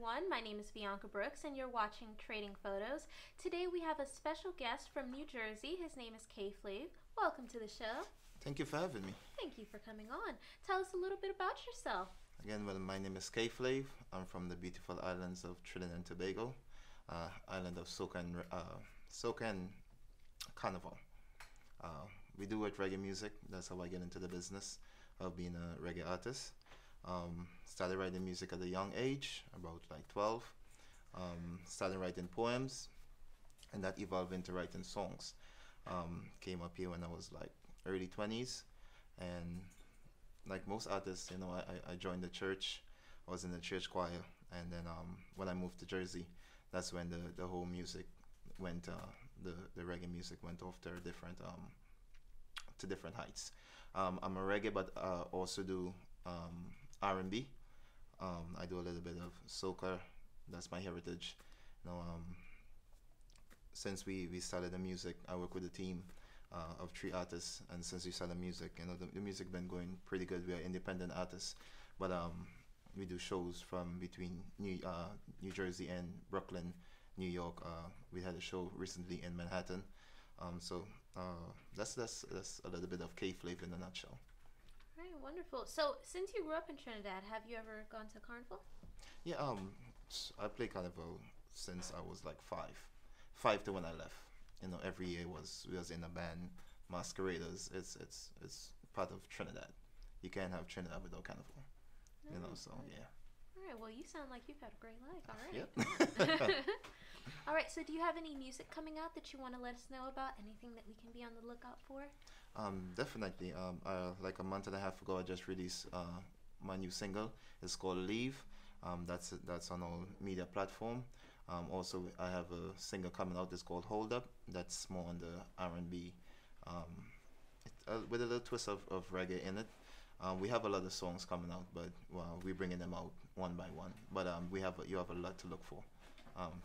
everyone. My name is Bianca Brooks, and you're watching Trading Photos. Today we have a special guest from New Jersey. His name is KFLAV. Welcome to the show. Thank you for having me. Thank you for coming on. Tell us a little bit about yourself. Again, well, my name is KFLAV. I'm from the beautiful islands of Trinidad and Tobago, island of soca and carnival. We do with reggae music. That's how I get into the business of being a reggae artist. Started writing music at a young age, about like 12. Started writing poems, and that evolved into writing songs. Came up here when I was like early 20s, and like most artists, I joined the church. I was in the church choir, and then when I moved to Jersey, that's when the whole music went, the reggae music went off to different heights. I'm a reggae, but also do R&B. I do a little bit of soca. That's my heritage. Since we started the music, I work with a team of 3 artists, and since we started music, the music been going pretty good. We are independent artists, but we do shows from between New Jersey and Brooklyn, New York. We had a show recently in Manhattan. That's a little bit of K-Flavor in a nutshell. All right, wonderful. So, since you grew up in Trinidad, have you ever gone to carnival? Yeah, I play carnival since I was like 5 to when I left. Every year we was in a band, masqueraders. It's part of Trinidad. You can't have Trinidad without carnival. So yeah. All right. Well, you sound like you've had a great life already. Yep. All right. So, do you have any music coming out that you want to let us know about? Anything that we can be on the lookout for? Definitely. Like a month and a half ago, I just released my new single. It's called Leave. That's on all media platform. Also, I have a single coming out. It's called Hold Up. That's more on the R&B, with a little twist of reggae in it. We have a lot of songs coming out, but we're bringing them out one by one. But you have a lot to look for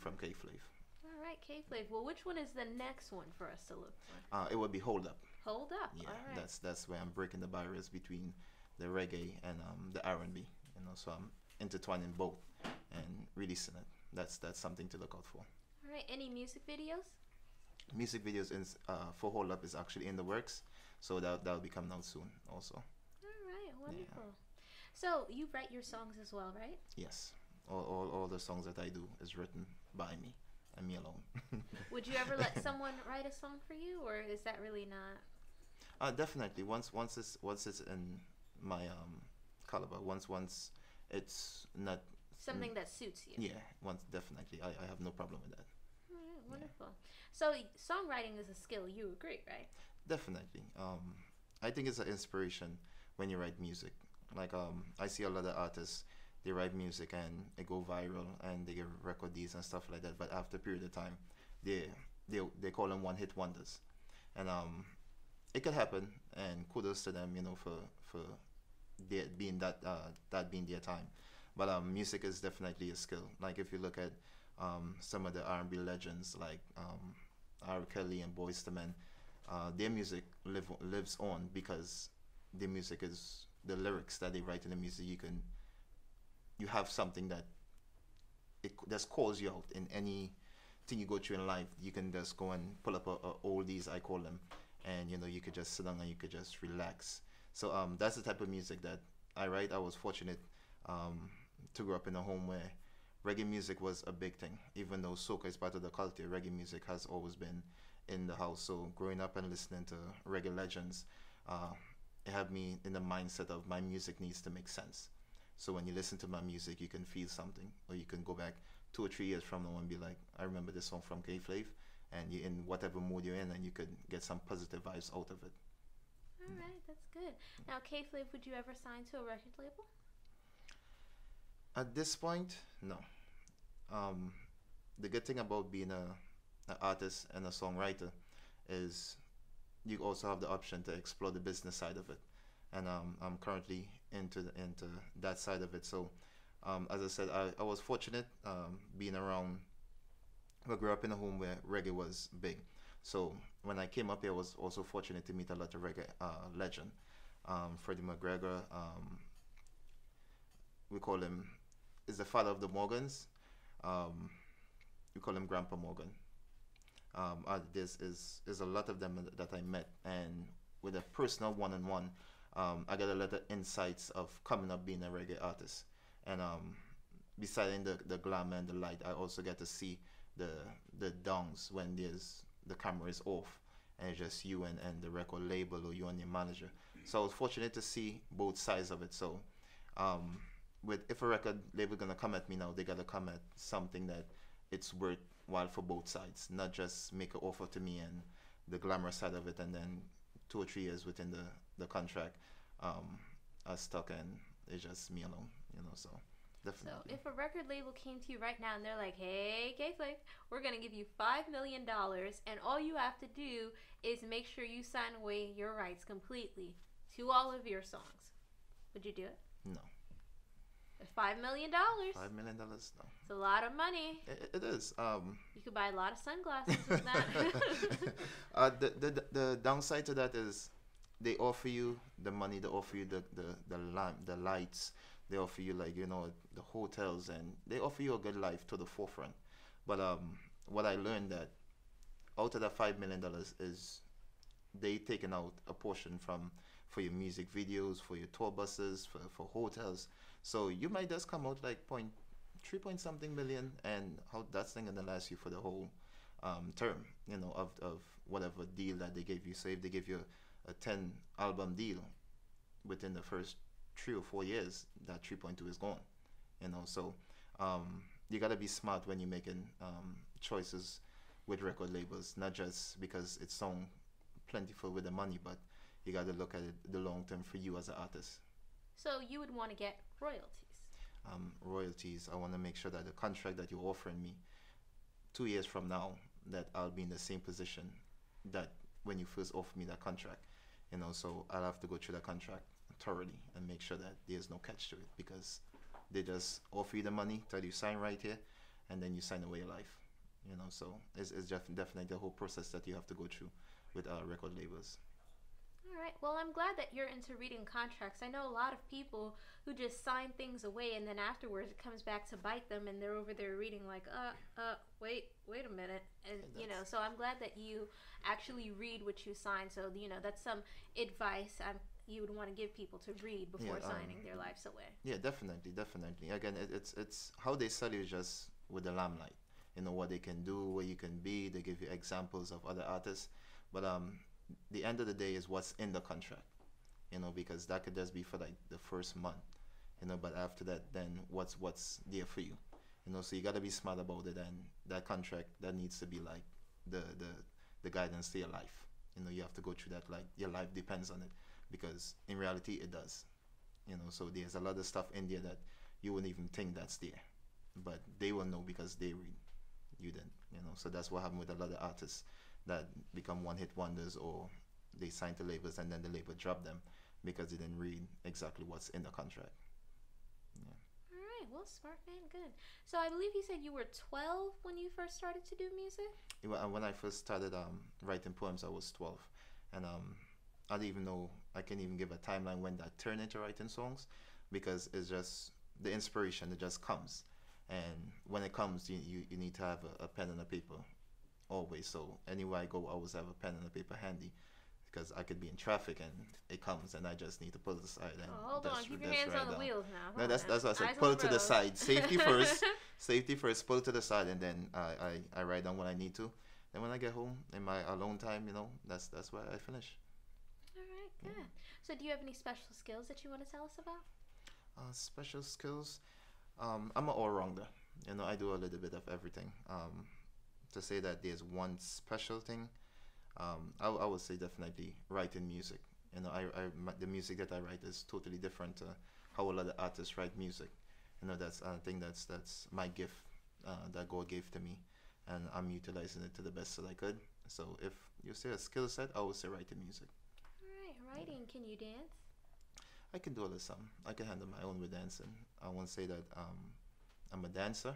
from K-Flav. All right, K-Flav. Well, which one is the next one for us to look for? It would be Hold Up. Hold Up. Yeah, all right. that's where I'm breaking the barriers between the reggae and the R&B. So I'm intertwining both and releasing it. That's something to look out for. All right. Any music videos? Music videos for Hold Up is actually in the works, so that'll be coming out soon also. All right. Wonderful. Yeah. So you write your songs as well, right? Yes. All the songs that I do is written by me and me alone. Would you ever let someone write a song for you, or is that really not? Definitely. Once it's in my caliber. Once it's not something that suits you. Yeah. Once definitely. I have no problem with that. All right, wonderful. Yeah. So songwriting is a skill. You agree, right? Definitely. I think it's an inspiration when you write music. Like I see a lot of artists. They write music and it go viral and they get record deals and stuff like that. But after a period of time, they call them one-hit wonders, and it could happen. And kudos to them, for being that being their time. But music is definitely a skill. Like if you look at some of the R&B legends like R. Kelly and Boyz II Men, their music lives on because their music is the lyrics that they write in the music. You have something that just calls you out in any thing you go through in life. You can just go and pull up a oldies, I call them, and you could just sit down and you could just relax. So that's the type of music that I write. I was fortunate to grow up in a home where reggae music was a big thing. Even though soca is part of the culture, reggae music has always been in the house. So growing up and listening to reggae legends, it had me in the mindset of my music needs to make sense. So when you listen to my music, you can feel something, or you can go back 2 or 3 years from now and be like, I remember this song from K-Flav, and you're in whatever mood you're in, and you could get some positive vibes out of it. All right, that's good. Now, K-Flav, would you ever sign to a record label? At this point, no. The good thing about being an artist and a songwriter is you also have the option to explore the business side of it, and I'm currently into that side of it. So, as I said, I was fortunate being around. I grew up in a home where reggae was big, so when I came up here, I was also fortunate to meet a lot of reggae legend. Freddie McGregor, we call him is the father of the Morgans. Um, we call him Grandpa Morgan. This is a lot of them that I met, and with a personal one-on-one, I got a lot of insights of coming up being a reggae artist. And besides the glamour and the light, I also get to see the the dongs when the camera is off, and it's just you and the record label or you and your manager. So I was fortunate to see both sides of it. So um, with if a record label gonna come at me now, they gotta come at something that it's worthwhile for both sides, not just make an offer to me and the glamour side of it, and then 2 or 3 years within the contract, um, I stuck and it's just me alone, So So definitely, if a record label came to you right now and they're like, "Hey, KFLAV, we're gonna give you $5 million, and all you have to do is make sure you sign away your rights completely to all of your songs," would you do it? no. $5 million. $5 million, no. It's a lot of money. It is. You could buy a lot of sunglasses with that. The downside to that is they offer you the money, they offer you the lamp, the lights, they offer you like the hotels, and they offer you a good life to the forefront. But what I learned that out of that $5 million is they taking out a portion from for your music videos, for your tour buses, for hotels. So you might just come out like 3 point something million, and how that's thing gonna last you for the whole term, of whatever deal that they gave you. So if they give you a 10 album deal within the first 3 or 4 years, that 3.2 is gone. So you gotta be smart when you're making choices with record labels, not just because it sounds plentiful with the money, but you gotta look at it the long term for you as an artist. So you would want to get royalties. Royalties. I want to make sure that the contract that you're offering me 2 years from now, that I'll be in the same position that when you first offered me that contract. So I'll have to go through the contract thoroughly and make sure that there's no catch to it, because they just offer you the money, tell you sign right here, and then you sign away your life. So it's definitely the whole process that you have to go through with record labels. All right. Well, I'm glad that you're into reading contracts. I know a lot of people who just sign things away, and then afterwards it comes back to bite them, and they're over there reading like, wait a minute, and So I'm glad that you actually read what you sign. So that's some advice you would want to give people to read before signing their lives away. Yeah, definitely. Again, it's how they sell you just with the limelight. What they can do, where you can be. They give you examples of other artists, but the end of the day is what's in the contract, because that could just be for like the first month, but after that, then what's there for you, so you got to be smart about it, and that contract, that needs to be like the guidance to your life. You have to go through that, like your life depends on it, because in reality it does. So there's a lot of stuff in there that you wouldn't even think that's there, but they will know because they read, you didn't. So that's what happened with a lot of artists that become one-hit wonders, or they sign to labels and then the label drop them because they didn't read exactly what's in the contract. Yeah. All right. Well, smart man, good. So I believe you said you were 12 when you first started to do music? When I first started writing poems, I was 12, and I don't even know, I can't even give a timeline when that turned into writing songs, because it's just the inspiration, it just comes, and when it comes, you need to have a pen and a paper always. So anywhere I go, I always have a pen and a paper handy, because I could be in traffic and it comes and I just need to pull it aside. And hold on, keep your hands on the wheels now. No, that's what I said. Eyes Pull on it to the road. side. Safety first. Safety first. Pull it to the side, and then I write down what I need to. Then when I get home in my alone time, that's where I finish. All right, good. So do you have any special skills that you want to tell us about? Special skills. I'm an all-rounder. I do a little bit of everything. To say that there's one special thing, I would say definitely writing music. The music that I write is totally different to how a lot of artists write music. I think that's my gift that God gave to me, and I'm utilizing it to the best that I could. So if you say a skill set, I would say writing music. All right, writing. Can you dance? I can do a little something. I can handle my own with dancing. I won't say that I'm a dancer,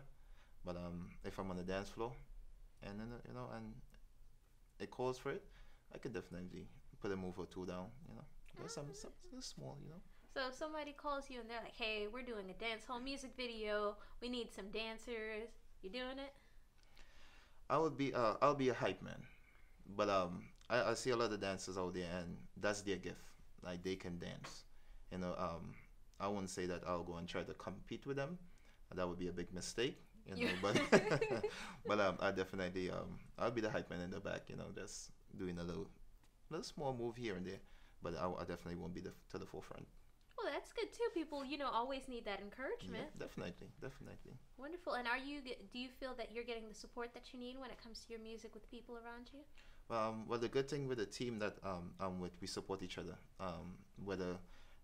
but if I'm on the dance floor, and then and it calls for it, I could definitely put a move or two down. There's something small. So if somebody calls you and they're like, "Hey, we're doing a dance hall music video. We need some dancers." You doing it? I'll be a hype man, but I see a lot of dancers out there, and that's their gift. Like they can dance, you know. I wouldn't say that I'll go and try to compete with them. That would be a big mistake, you know. But but I definitely I'll be the hype man in the back, you know, just doing a little small move here and there. But I definitely won't be to the forefront. Well, that's good too. People, always need that Yeah, encouragement. definitely, definitely. Wonderful. And do you feel that you're getting the support that you need when it comes to your music with people around you? Well, the good thing with the team that I'm with, we support each other. Whether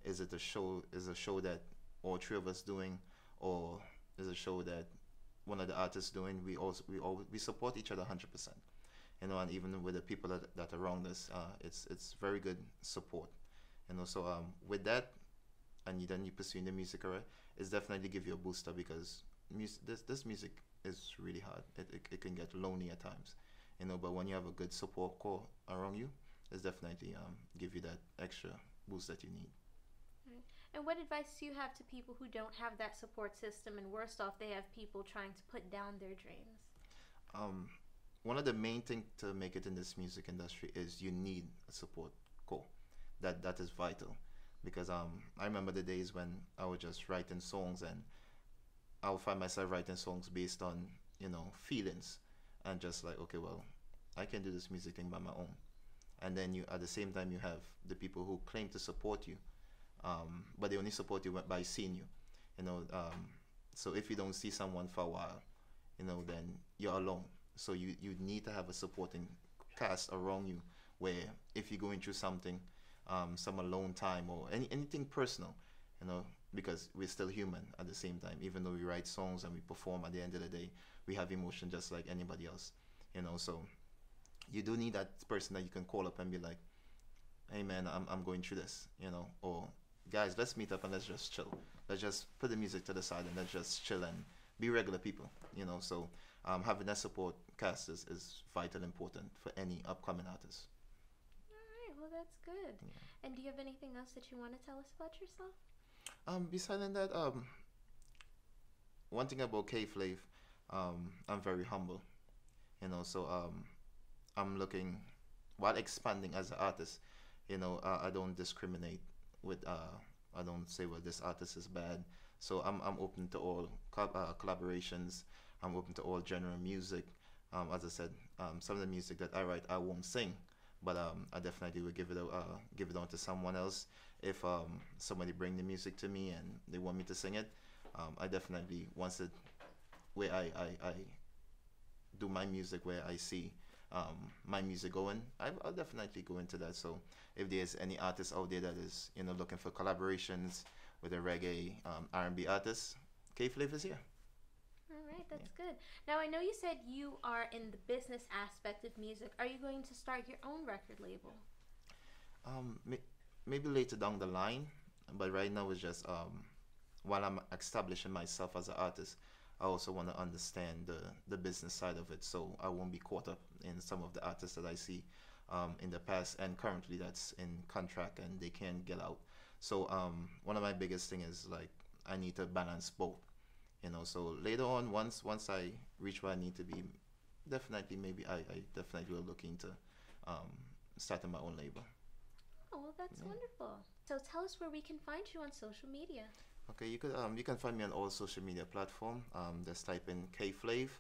is it a show that all three of us doing, or is a show that one of the artists doing, we support each other 100%. You know, and even with the people that are around us, it's very good support. You know, so with that, and then you pursuing the music career, it's definitely give you a booster because this music is really hard. It can get lonely at times, you know. But when you have a good support core around you, it's definitely give you that extra boost that you need. Right. And what advice do you have to people who don't have that support system, and worst off, they have people trying to put down their dreams? Um, One of the main thing to make it in this music industry is you need a support core. That is vital, because I remember the days when I was just writing songs, and I would find myself writing songs based on feelings, and just like, okay, well, I can do this music thing by my own. And then you at the same time you have the people who claim to support you, but they only support you by seeing you, you know. So if you don't see someone for a while, then you're alone. So you need to have a supporting cast around you, where if you're going through something, some alone time or anything personal, because we're still human at the same time. Even though we write songs and we perform, at the end of the day, we have emotion just like anybody else, So you do need that person that you can call up and be like, "Hey man, I'm going through this," or "Guys, let's meet up and let's just chill. Let's just put the music to the side and let's just chill and be regular people." So having that support cast is vital important for any upcoming artist. All right, well, that's good. Yeah. And do you have anything else that you want to tell us about yourself? Besides that, one thing about KFLAV, I'm very humble, So I'm looking while expanding as an artist. I don't discriminate with. I don't say, well, this artist is bad. So I'm open to all collaborations. I'm open to all genre of music. As I said, some of the music that I write, I won't sing, but I definitely will give it on to someone else. If somebody bring the music to me and they want me to sing it, I definitely once it where I do my music, where I see my music going, I'll definitely go into that. So if there's any artist out there that is looking for collaborations with a reggae R&B artist, KFLAV is here. All right, that's good. Now, I know you said you are in the business aspect of music. Are you going to start your own record label? Maybe later down the line, but right now it's just while I'm establishing myself as an artist, I also want to understand the business side of it, so I won't be caught up in some of the artists that I see in the past and currently that's in contract and they can't get out. So one of my biggest thing is like I need to balance both. So later on, once I reach where I need to be, definitely maybe I definitely will look into starting my own label. Oh, well, that's wonderful. So tell us where we can find you on social media. Okay, you can find me on all social media platform. Just type in KFLAV.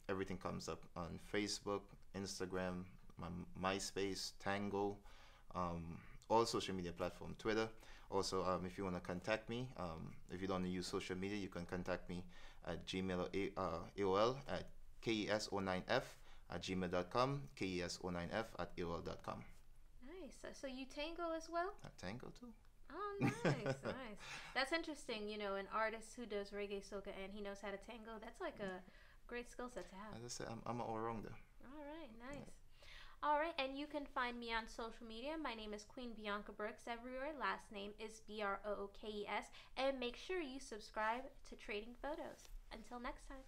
Everything comes up on Facebook, Instagram, MySpace, Tango, all social media platform, Twitter. Also, if you want to contact me, if you don't use social media, you can contact me at Gmail or AOL at kes09f@gmail.com, kes09f@aol.com. Nice. So you tango as well? I tango too. Oh, nice, nice. That's interesting. An artist who does reggae soca and he knows how to tango. That's like a great skill set to have. As I said, I'm an all-rounder. All right, nice. All right, and you can find me on social media. My name is Queen Bianca Brooks everywhere. Last name is Brookes. And make sure you subscribe to Trading Photos. Until next time.